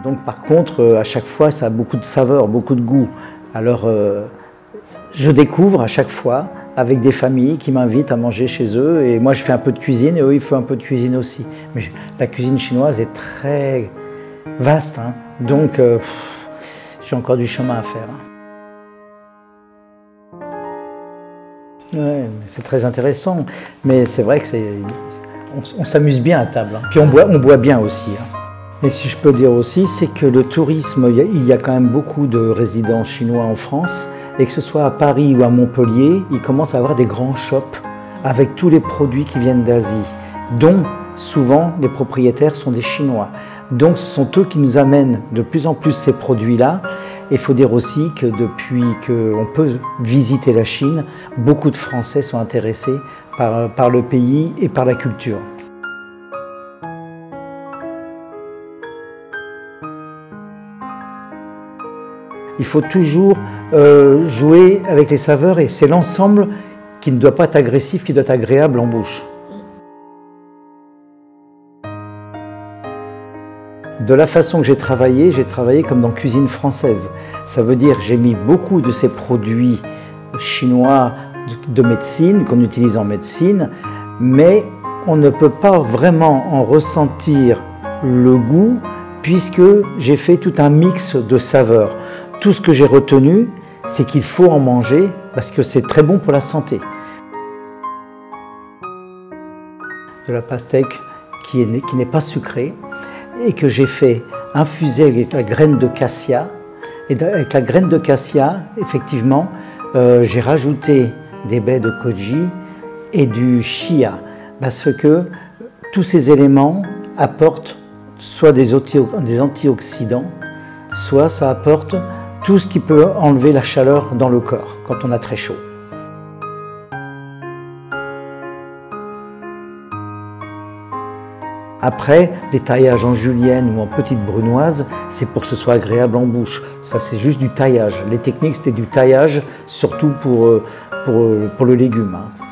Donc par contre, à chaque fois, ça a beaucoup de saveur, beaucoup de goût. Alors je découvre à chaque fois avec des familles qui m'invitent à manger chez eux. Et moi, je fais un peu de cuisine et eux, ils font un peu de cuisine aussi. Mais la cuisine chinoise est très vaste, hein. Donc j'ai encore du chemin à faire. Ouais, c'est très intéressant. Mais c'est vrai que on s'amuse bien à table, hein. Puis on boit bien aussi, hein. Et si je peux dire aussi, c'est que le tourisme, il y a quand même beaucoup de résidents chinois en France, et que ce soit à Paris ou à Montpellier, ils commencent à avoir des grands shops avec tous les produits qui viennent d'Asie, dont souvent les propriétaires sont des Chinois. Donc ce sont eux qui nous amènent de plus en plus ces produits-là. Et il faut dire aussi que depuis qu'on peut visiter la Chine, beaucoup de Français sont intéressés par le pays et par la culture. Il faut toujours jouer avec les saveurs et c'est l'ensemble qui ne doit pas être agressif, qui doit être agréable en bouche. De la façon que j'ai travaillé comme dans cuisine française. Ça veut dire que j'ai mis beaucoup de ces produits chinois de médecine, qu'on utilise en médecine, mais on ne peut pas vraiment en ressentir le goût puisque j'ai fait tout un mix de saveurs. Tout ce que j'ai retenu, c'est qu'il faut en manger parce que c'est très bon pour la santé. De la pastèque qui n'est pas sucrée et que j'ai fait infuser avec la graine de cassia. Et avec la graine de cassia, effectivement, j'ai rajouté des baies de koji et du chia parce que tous ces éléments apportent soit des antioxydants, soit ça apporte tout ce qui peut enlever la chaleur dans le corps quand on a très chaud. Après, les taillages en julienne ou en petite brunoise, c'est pour que ce soit agréable en bouche. Ça, c'est juste du taillage. Les techniques, c'était du taillage, surtout pour le légume, hein.